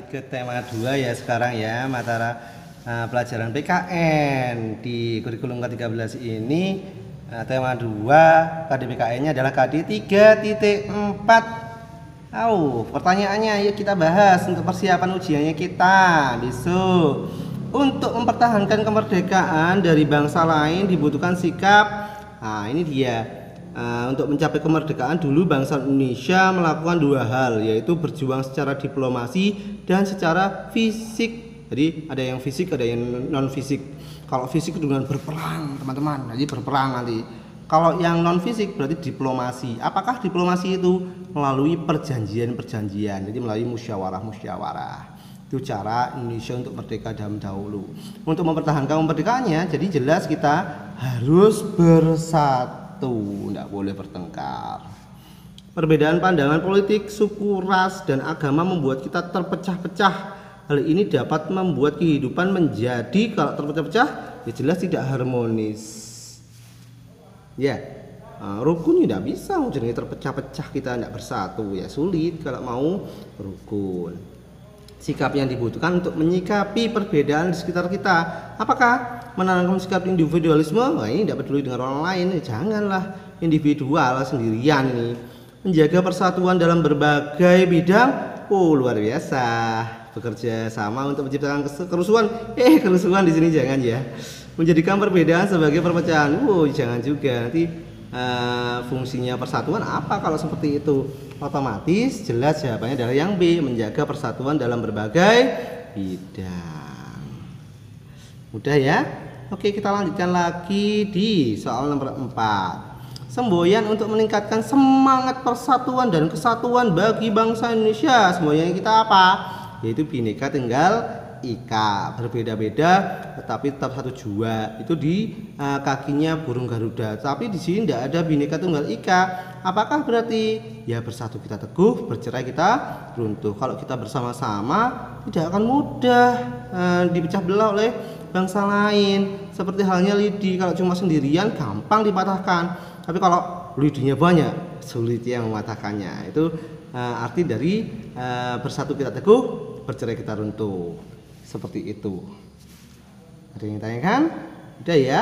lanjut ke tema 2 ya sekarang ya, mata pelajaran PKN di kurikulum ke-13 ini. Tema 2 KDPKN-nya adalah KD 3.4. Pertanyaannya yuk kita bahas untuk persiapan ujiannya kita besok. Untuk mempertahankan kemerdekaan dari bangsa lain dibutuhkan sikap. Ini dia. Untuk mencapai kemerdekaan dulu bangsa Indonesia melakukan 2 hal, yaitu berjuang secara diplomasi dan secara fisik. Jadi ada yang fisik, ada yang non fisik. Kalau fisik dengan berperang teman-teman, jadi berperang nanti. Kalau yang non fisik berarti diplomasi. Apakah diplomasi itu melalui perjanjian-perjanjian, jadi melalui musyawarah-musyawarah. Itu cara Indonesia untuk merdeka dahulu. Untuk mempertahankan kemerdekaannya, jadi jelas kita harus bersatu. Tidak boleh bertengkar. Perbedaan pandangan politik, suku, ras, dan agama membuat kita terpecah-pecah. Hal ini dapat membuat kehidupan menjadi, kalau terpecah-pecah, ya jelas tidak harmonis. Ya, rukun tidak bisa, jadi terpecah-pecah kita tidak bersatu, ya sulit kalau mau rukun. Sikap yang dibutuhkan untuk menyikapi perbedaan di sekitar kita. Apakah menanamkan sikap individualisme? Ini tidak peduli dengan orang lain. Janganlah individual sendirian ini. Menjaga persatuan dalam berbagai bidang. Luar biasa. Bekerja sama untuk menciptakan kerusuhan. Kerusuhan di sini jangan ya. Menjadikan perbedaan sebagai perpecahan. Jangan juga. Nanti fungsinya persatuan apa kalau seperti itu? Otomatis jelas jawabannya adalah yang B, menjaga persatuan dalam berbagai bidang. Mudah ya? Oke, kita lanjutkan lagi di soal nomor 4. Semboyan untuk meningkatkan semangat persatuan dan kesatuan bagi bangsa Indonesia. Semboyan kita apa? Yaitu Bhinneka Tunggal Ika, berbeda-beda tetapi tetap satu jua. Itu di kakinya burung Garuda. Tapi di sini tidak ada Bhinneka Tunggal Ika. Apakah berarti ya bersatu kita teguh, bercerai kita runtuh? Kalau kita bersama-sama tidak akan mudah dipecah belah oleh bangsa lain. Seperti halnya lidi, kalau cuma sendirian gampang dipatahkan. Tapi kalau lidinya banyak, sulit yang mematahkannya. Itu arti dari bersatu kita teguh, bercerai kita runtuh. Seperti itu. Ada yang tanyakan? Udah ya.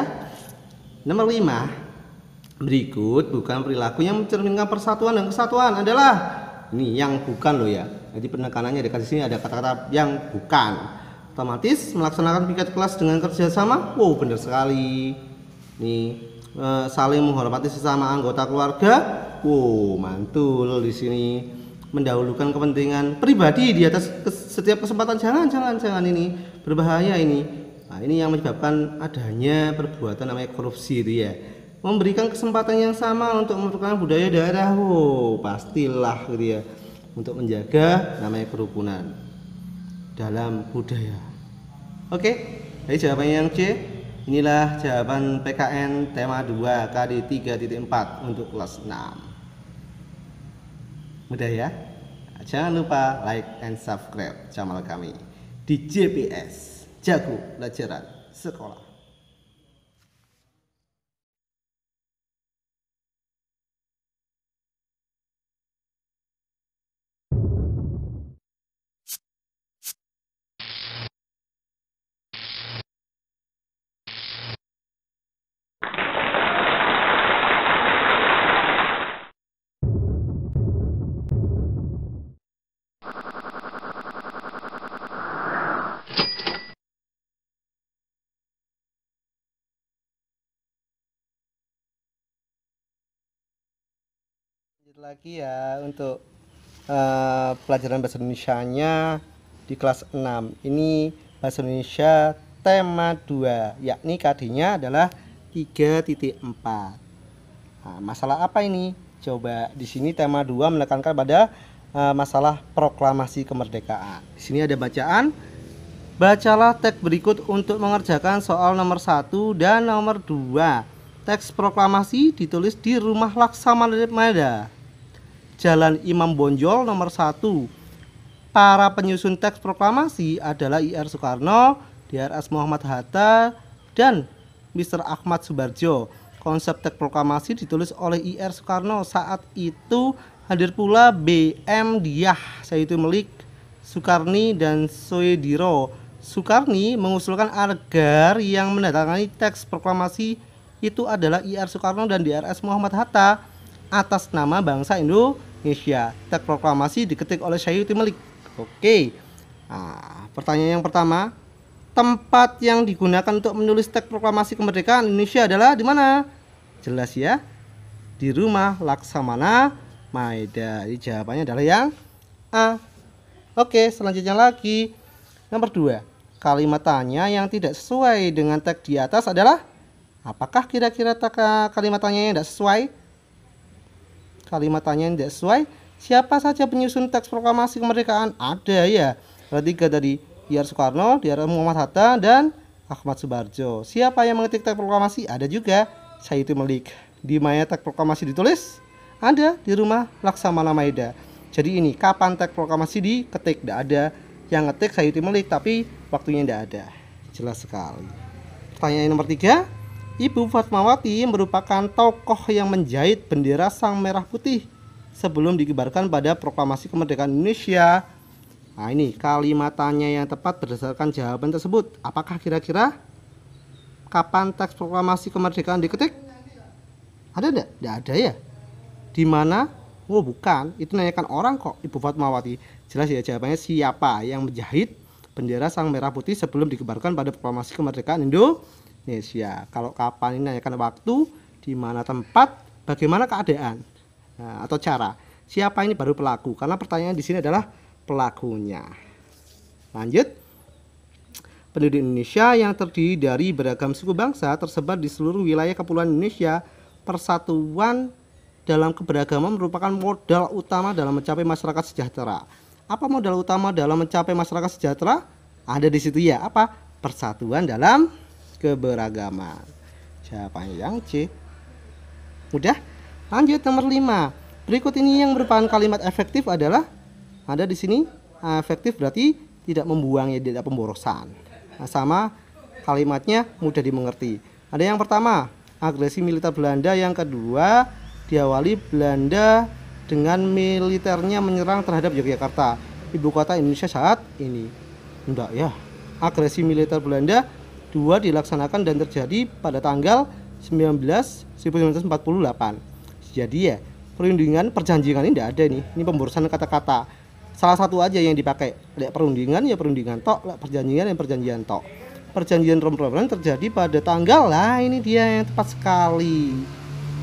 Nomor 5. Berikut bukan perilaku yang mencerminkan persatuan dan kesatuan adalah ini yang bukan loh ya. Jadi penekanannya di sini ada kata-kata yang bukan. Otomatis melaksanakan piket kelas dengan kerjasama. Benar sekali. Nih saling menghormati sesama anggota keluarga. Mantul di sini. Mendahulukan kepentingan pribadi di atas setiap kesempatan. Jangan ini berbahaya ini. Ini yang menyebabkan adanya perbuatan namanya korupsi itu ya. Memberikan kesempatan yang sama untuk memperkenalkan budaya daerah. Pastilah gitu ya, untuk menjaga namanya kerukunan dalam budaya. Oke, jadi jawabannya yang C. Inilah jawaban PKN tema 2 KD 3.4 untuk kelas 6. Mudah ya. Jangan lupa like and subscribe channel kami di JPS Jago Pelajaran Sekolah. Lagi ya untuk pelajaran bahasa Indonesianya di kelas 6. Ini bahasa Indonesia tema 2, yakni KD-nya adalah 3.4. Masalah apa ini? Coba di sini tema 2 menekankan pada masalah proklamasi kemerdekaan. Di sini ada bacaan. Bacalah teks berikut untuk mengerjakan soal nomor 1 dan nomor 2. Teks proklamasi ditulis di Rumah Laksamana Jalan Imam Bonjol nomor 1. Para penyusun teks proklamasi adalah IR Soekarno, DRS Muhammad Hatta, dan Mr. Ahmad Subarjo. Konsep teks proklamasi ditulis oleh IR Soekarno. Saat itu hadir pula BM Diah, Sayyidu Melik, Sukarni dan Soediro. Sukarni mengusulkan agar yang menandatangani teks proklamasi itu adalah IR Soekarno dan DRS Muhammad Hatta atas nama bangsa Indonesia. Teks proklamasi diketik oleh Sayuti Melik. Oke. Nah, pertanyaan yang pertama, tempat yang digunakan untuk menulis teks proklamasi kemerdekaan Indonesia adalah di mana? Jelas ya, di rumah Laksamana Maeda. Jadi jawabannya adalah yang A. Oke, selanjutnya lagi. Nomor 2. Kalimat tanya yang tidak sesuai dengan teks di atas adalah, apakah kira-kira kalimat tanya yang tidak sesuai? Kalimat tanya yang tidak sesuai, siapa saja penyusun teks proklamasi kemerdekaan? Ada ya. Berarti tiga tadi, IR Soekarno, DR Muhammad Hatta, dan Ahmad Subarjo. Siapa yang mengetik teks proklamasi? Ada juga, Sayuti Melik. Di mana teks proklamasi ditulis? Ada di rumah Laksamana Maeda. Jadi ini kapan teks proklamasi diketik? Tidak ada yang ngetik Sayuti Melik, tapi waktunya tidak ada. Jelas sekali. Pertanyaan nomor 3, Ibu Fatmawati merupakan tokoh yang menjahit bendera sang merah putih sebelum dikibarkan pada proklamasi kemerdekaan Indonesia. Nah, ini kalimat tanya yang tepat berdasarkan jawaban tersebut. Apakah kira-kira kapan teks proklamasi kemerdekaan diketik? Ada enggak? Tidak ada ya. Di mana? Oh, bukan. Itu nanyakan orang kok, Ibu Fatmawati. Jelas ya jawabannya, siapa yang menjahit bendera sang merah putih sebelum dikibarkan pada proklamasi kemerdekaan Indonesia. Kalau kapan ini nanyakan waktu, di mana tempat, bagaimana keadaan, nah, atau cara. Siapa ini baru pelaku, karena pertanyaan di sini adalah pelakunya. Lanjut. Penduduk Indonesia yang terdiri dari beragam suku bangsa tersebar di seluruh wilayah kepulauan Indonesia. Persatuan dalam keberagaman merupakan modal utama dalam mencapai masyarakat sejahtera. Apa modal utama dalam mencapai masyarakat sejahtera? Ada di situ ya. Apa? Persatuan dalam keberagaman. Jawabannya yang C. Mudah. Lanjut nomor 5. Berikut ini yang merupakan kalimat efektif adalah, ada di sini. Efektif berarti tidak membuang ya, tidak pemborosan. Nah, sama kalimatnya mudah dimengerti. Ada yang pertama, agresi militer Belanda. Yang kedua, diawali Belanda dengan militernya menyerang terhadap Yogyakarta, ibu kota Indonesia saat ini. Enggak ya. Agresi militer Belanda 2 dilaksanakan dan terjadi pada tanggal 1948. Jadi ya, perjanjian ini tidak ada nih. Ini pemborosan kata-kata. Salah satu aja yang dipakai. Lek perundingan ya perundingan tok, lek perjanjian ya perjanjian tok. Perjanjian Rom-Rom terjadi pada tanggal, lah ini dia yang tepat sekali.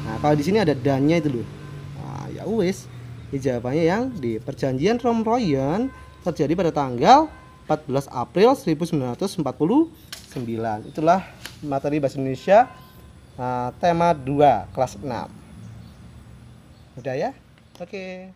Nah, kalau di sini ada dannya itu loh. Nah, ya wis. Ini jawabannya yang di perjanjian Rom-Royan terjadi pada tanggal 14 April 1949. Itulah materi bahasa Indonesia tema 2 kelas 6. Udah ya? Oke.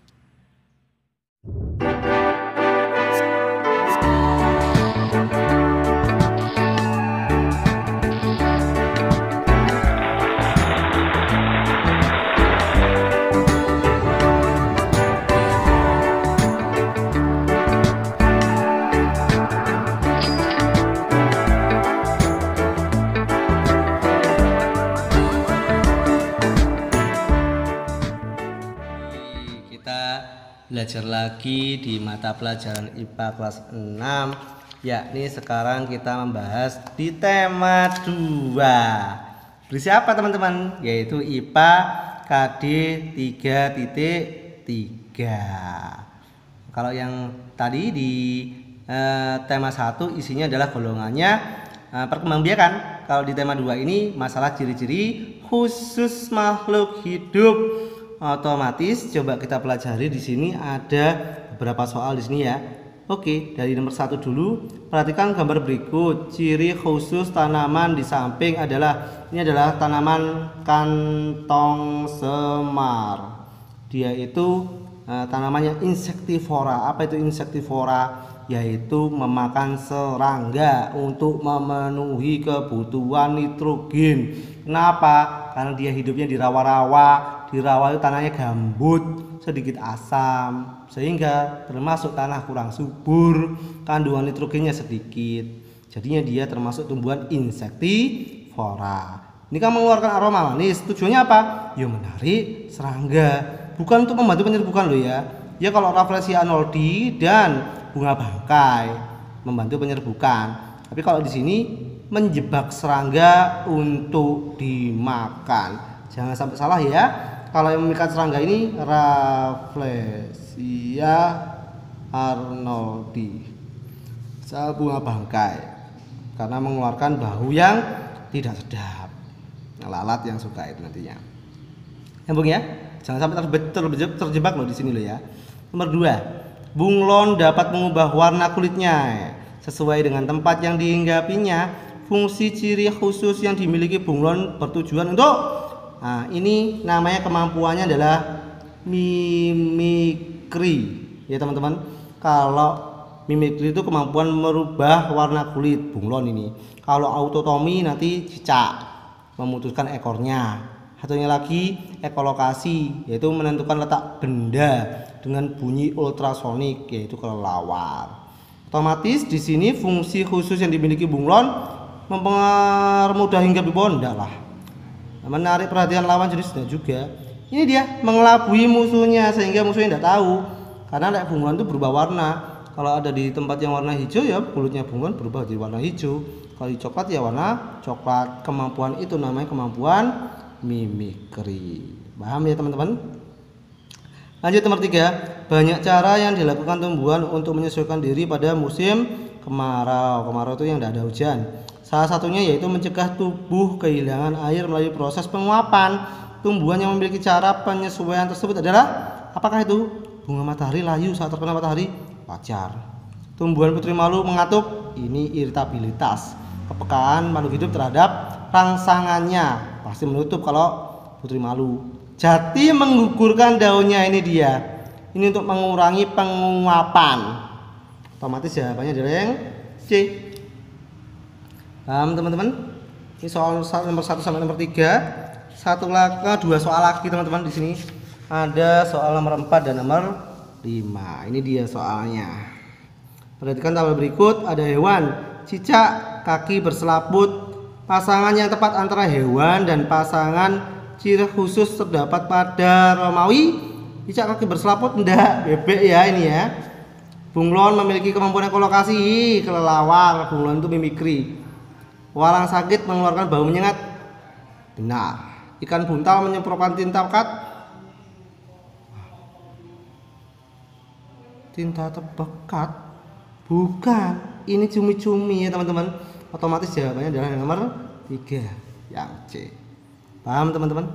Belajar lagi di mata pelajaran IPA kelas 6, yakni sekarang kita membahas di tema 2. Berisi apa teman-teman? Yaitu IPA KD 3.3. Kalau yang tadi di tema 1 isinya adalah golongannya perkembangbiakan. Kalau di tema 2 ini masalah ciri-ciri khusus makhluk hidup. Otomatis coba kita pelajari. Di sini ada beberapa soal di sini ya. Oke, dari nomor 1 dulu. Perhatikan gambar berikut. Ciri khusus tanaman di samping adalah, ini adalah tanaman kantong semar. Dia itu tanamannya insektivora. Apa itu insektivora? Yaitu memakan serangga untuk memenuhi kebutuhan nitrogen. Kenapa? Karena dia hidupnya di rawa-rawa. Di rawa itu tanahnya gambut, sedikit asam, sehingga termasuk tanah kurang subur, kandungan nitrogennya sedikit. Jadinya dia termasuk tumbuhan insektivora. Ini kan mengeluarkan aroma manis. Tujuannya apa? Ya menarik serangga, bukan untuk membantu penyerbukan loh ya. Ya kalau Rafflesia arnoldi dan bunga bangkai, membantu penyerbukan. Tapi kalau di sini menjebak serangga untuk dimakan. Jangan sampai salah ya. Kalau yang memikat serangga ini Rafflesia arnoldi, bunga bangkai, karena mengeluarkan bau yang tidak sedap. Lalat yang suka itu nantinya. Nyambung ya. Jangan sampai terjebak loh di sini loh ya. Nomor 2, bunglon dapat mengubah warna kulitnya sesuai dengan tempat yang dihinggapinya. Fungsi ciri khusus yang dimiliki bunglon bertujuan untuk, nah ini namanya kemampuannya adalah mimikri ya teman-teman. Kalau mimikri itu kemampuan merubah warna kulit bunglon ini. Kalau autotomi nanti cicak memutuskan ekornya. Satunya lagi ekolokasi, yaitu menentukan letak benda dengan bunyi ultrasonik, yaitu kelelawar. Otomatis di sini fungsi khusus yang dimiliki bunglon mempermudah hinggap di pohon, enggak lah. Menarik perhatian lawan jenisnya juga. Ini dia mengelabui musuhnya sehingga musuhnya tidak tahu. Karena lek bunglon itu berubah warna. Kalau ada di tempat yang warna hijau ya kulitnya bunglon berubah jadi warna hijau. Kalau di coklat ya warna coklat. Kemampuan itu namanya kemampuan mimikri. Paham ya teman-teman? Lanjut nomor 3, banyak cara yang dilakukan tumbuhan untuk menyesuaikan diri pada musim kemarau. Kemarau itu yang tidak ada hujan. Salah satunya yaitu mencegah tubuh kehilangan air melalui proses penguapan. Tumbuhan yang memiliki cara penyesuaian tersebut adalah, apakah itu? Bunga matahari layu saat terkena matahari, wajar. Tumbuhan putri malu mengatup, ini iritabilitas. Kepekaan makhluk hidup terhadap rangsangannya, pasti menutup kalau putri malu. Jati menggugurkan daunnya, ini dia. Ini untuk mengurangi penguapan. Otomatis jawabannya adalah yang C. Paham teman-teman? Ini soal nomor 1 sampai nomor 3. Dua soal lagi teman-teman di sini. Ada soal nomor 4 dan nomor 5. Ini dia soalnya. Perhatikan tabel berikut. Ada hewan cicak kaki berselaput. Pasangan yang tepat antara hewan dan pasangan ciri khusus terdapat pada Romawi. Cicak kaki berselaput enggak, bebek ya ini ya. Bunglon memiliki kemampuan ekolokasi, kelelawar. Bunglon itu mimikri. Walang sakit mengeluarkan bau menyengat, benar. Ikan buntal menyemprotkan tinta pekat, tinta pekat, bukan. Ini cumi-cumi ya teman-teman. Otomatis jawabannya adalah yang nomor 3, yang C. Paham teman-teman?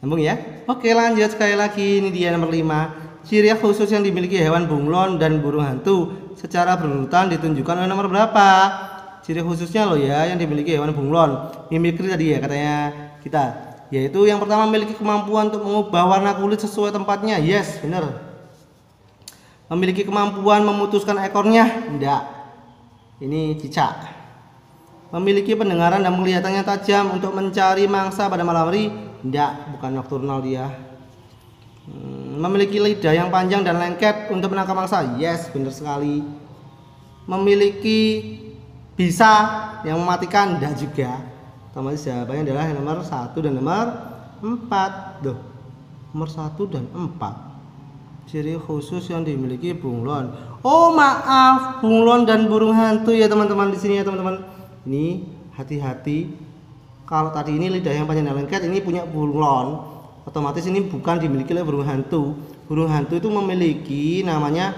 Nyambung ya? Oke, lanjut sekali lagi. Ini dia nomor 5. Ciri khusus yang dimiliki hewan bunglon dan burung hantu secara berurutan ditunjukkan oleh nomor berapa? Ciri khususnya loh ya yang dimiliki hewan bunglon. Mimikri tadi ya katanya kita. Yaitu yang pertama memiliki kemampuan untuk mengubah warna kulit sesuai tempatnya. Yes, benar. Memiliki kemampuan memutuskan ekornya? Enggak. Ini cicak. Memiliki pendengaran dan penglihatannya tajam untuk mencari mangsa pada malam hari? Enggak, bukan nokturnal dia. Memiliki lidah yang panjang dan lengket untuk menangkap mangsa? Yes, benar sekali. Memiliki bisa yang mematikan? Enggak juga. Otomatis jawabannya adalah yang nomor 1 dan nomor 4. Duh, nomor 1 dan 4. Ciri khusus yang dimiliki bunglon. Oh maaf, bunglon dan burung hantu ya teman-teman di sini ya teman-teman. Ini hati-hati. Kalau tadi ini lidah yang panjang dan lengket, ini punya bunglon. Otomatis ini bukan dimiliki oleh burung hantu. Burung hantu itu memiliki namanya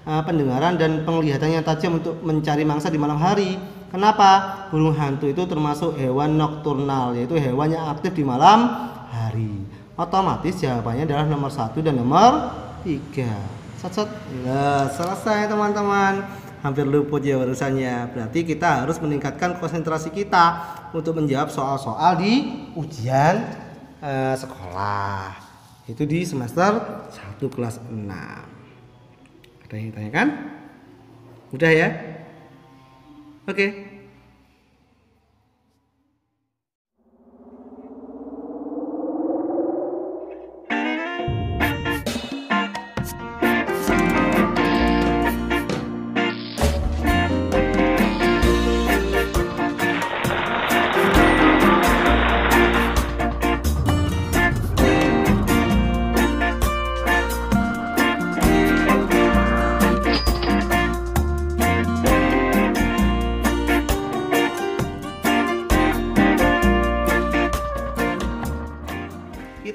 pendengaran dan penglihatannya tajam untuk mencari mangsa di malam hari. Kenapa? Burung hantu itu termasuk hewan nokturnal, yaitu hewan yang aktif di malam hari. Otomatis jawabannya adalah nomor 1 dan nomor 3. Set. Nah, selesai teman-teman. Hampir luput ya urusannya. Berarti kita harus meningkatkan konsentrasi kita untuk menjawab soal-soal di ujian sekolah. Itu di semester 1 kelas 6. Ada yang tanyakan? Mudah ya? Oke.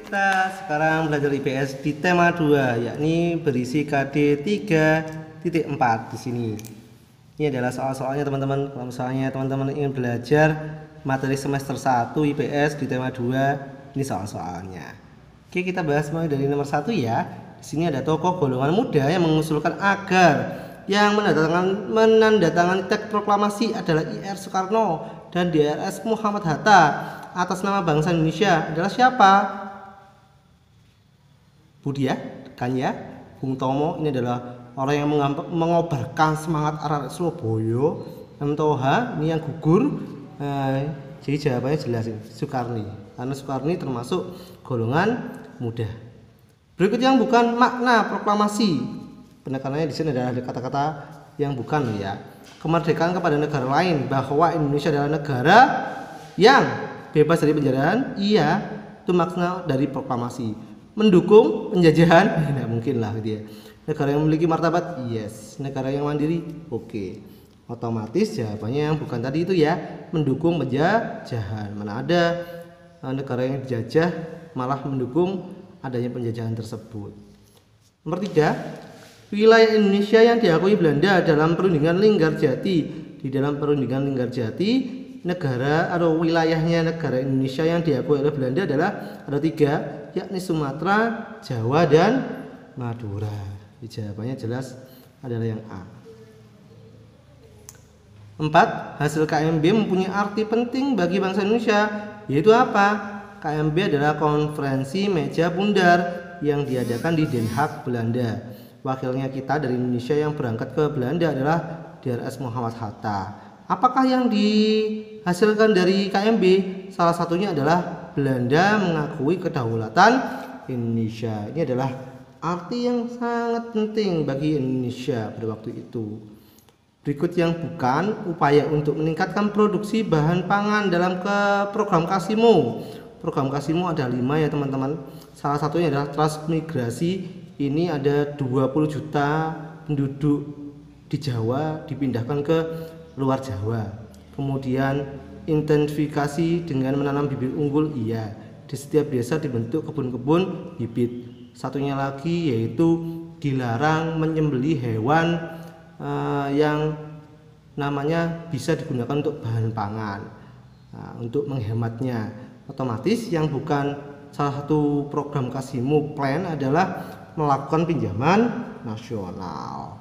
kita sekarang belajar IPS di tema 2, yakni berisi KD 3.4 di sini. Ini adalah soal-soalnya teman-teman. Kalau misalnya teman-teman ingin belajar materi semester 1 IPS di tema 2, ini soal-soalnya. Oke, kita bahas mulai dari nomor 1 ya. Di sini ada tokoh golongan muda yang mengusulkan agar yang menandatangani teks proklamasi adalah IR Soekarno dan DRS Muhammad Hatta atas nama bangsa Indonesia adalah siapa? Budi ya, kan ya? Bung Tomo ini adalah orang yang mengobarkan semangat arah Surabaya. M. Toha ini yang gugur. Jadi jawabannya jelasin Soekarni, karena Soekarni termasuk golongan muda. Berikut yang bukan makna proklamasi. Penekanannya di sini adalah kata-kata yang bukan ya. Kemerdekaan kepada negara lain, bahwa Indonesia adalah negara yang bebas dari penjajahan. Iya, itu makna dari proklamasi. Mendukung penjajahan, tidak mungkin lah gitu ya. Negara yang memiliki martabat, yes. Negara yang mandiri, oke. Otomatis jawabannya yang bukan tadi itu ya, mendukung penjajahan. Mana ada negara yang dijajah malah mendukung adanya penjajahan tersebut. Nomor 3, wilayah Indonesia yang diakui Belanda dalam Perundingan Linggarjati. Di dalam Perundingan Linggarjati, negara atau wilayahnya negara Indonesia yang diakui oleh Belanda adalah ada 3, yakni Sumatera, Jawa, dan Madura. Jawabannya jelas adalah yang A. 4, hasil KMB mempunyai arti penting bagi bangsa Indonesia, yaitu apa? KMB adalah konferensi meja bundar yang diadakan di Den Haag, Belanda. Wakilnya kita dari Indonesia yang berangkat ke Belanda adalah DRS Muhammad Hatta. Apakah yang dihasilkan dari KMB? Salah satunya adalah Belanda mengakui kedaulatan Indonesia. Ini adalah arti yang sangat penting bagi Indonesia pada waktu itu. Berikut yang bukan, upaya untuk meningkatkan produksi bahan pangan dalam program Kasimo. Program Kasimo ada 5 ya teman-teman. Salah satunya adalah transmigrasi. Ini ada 20 juta penduduk di Jawa dipindahkan ke luar Jawa. Kemudian intensifikasi dengan menanam bibit unggul, iya. Di setiap desa dibentuk kebun-kebun bibit. Satunya lagi yaitu dilarang menyembelih hewan yang namanya bisa digunakan untuk bahan pangan. Untuk menghematnya, otomatis yang bukan salah satu program Kasimo Plan adalah melakukan pinjaman nasional.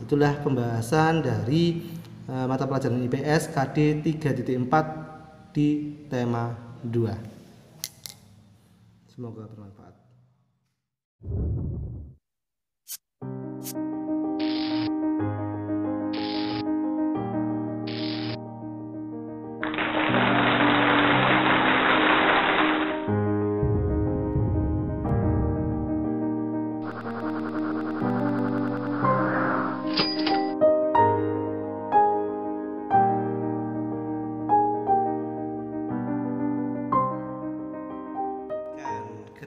Itulah pembahasan dari mata pelajaran IPS KD 3.4 di tema 2. Semoga bermanfaat.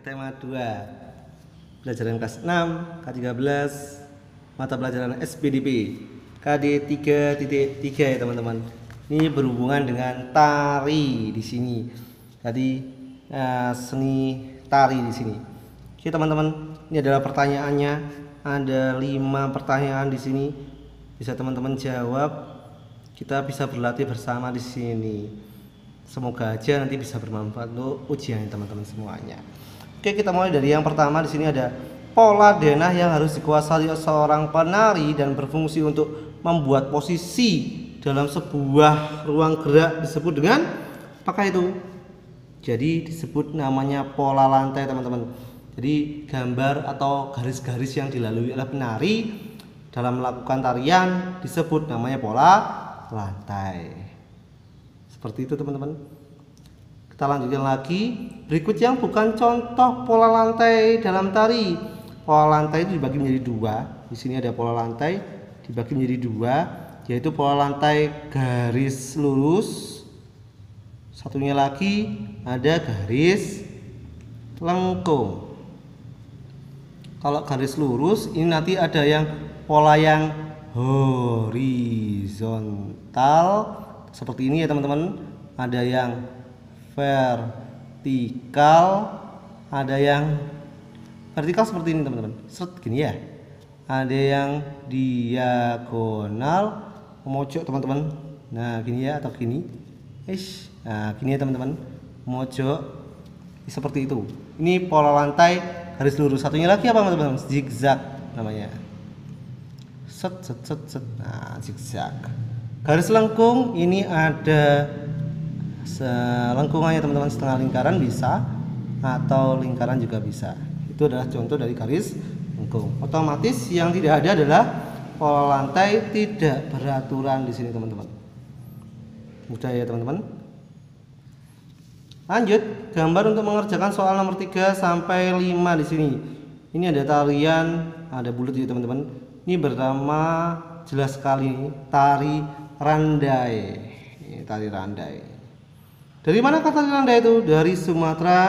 Tema 2, pelajaran kelas 6, K13, mata pelajaran SPDP, KD 3.3 ya teman-teman. Ini berhubungan dengan tari di sini. Tadi seni tari di sini. Oke teman-teman, ini adalah pertanyaannya. Ada 5 pertanyaan di sini. Bisa teman-teman jawab. Kita bisa berlatih bersama di sini. Semoga aja nanti bisa bermanfaat untuk ujian teman-teman semuanya. Oke, kita mulai dari yang pertama. Di sini ada pola denah yang harus dikuasai seorang penari dan berfungsi untuk membuat posisi dalam sebuah ruang gerak disebut dengan apakah itu? Jadi disebut namanya pola lantai teman-teman. Jadi gambar atau garis-garis yang dilalui oleh penari dalam melakukan tarian disebut namanya pola lantai. Seperti itu teman-teman. Kita lanjutkan lagi. Berikut yang bukan contoh pola lantai dalam tari. Pola lantai itu dibagi menjadi 2. Di sini ada pola lantai dibagi menjadi 2, yaitu pola lantai garis lurus. Satunya lagi ada garis lengkung. Kalau garis lurus ini nanti ada yang pola yang horizontal seperti ini ya teman-teman. Ada yang vertikal, ada yang vertikal seperti ini teman-teman, seret gini ya. Ada yang diagonal memojok teman-teman. Nah gini ya, atau gini. Nah gini ya teman-teman, memojok seperti itu. Ini pola lantai garis lurus. Satunya lagi apa teman-teman? Zigzag namanya. Set set set set. Nah zigzag. Garis lengkung ini ada selengkungannya teman-teman, setengah lingkaran bisa atau lingkaran juga bisa. Itu adalah contoh dari garis lengkung. Otomatis yang tidak ada adalah pola lantai tidak beraturan di sini teman-teman. Mudah ya teman-teman. Lanjut, gambar untuk mengerjakan soal nomor 3 sampai 5 di sini. Ini ada tarian, ada bulat ya teman-teman. Ini bernama jelas sekali tari randai. Ini tari randai. Dari mana kata tari randai itu? Dari Sumatera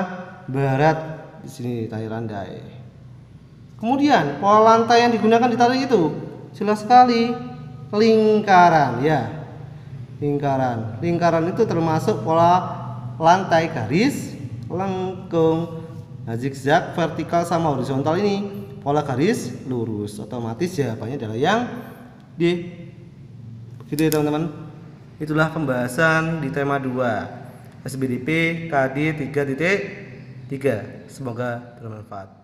Barat. Di sini tari randai. Kemudian pola lantai yang digunakan di tari itu jelas sekali lingkaran ya. Lingkaran itu termasuk pola lantai garis lengkung. Nah, zigzag, vertikal sama horizontal ini pola garis lurus. Otomatis jawabannya adalah yang D. Gitu ya teman-teman. Itulah pembahasan di tema 2 SBDP KD 3.3. Semoga bermanfaat.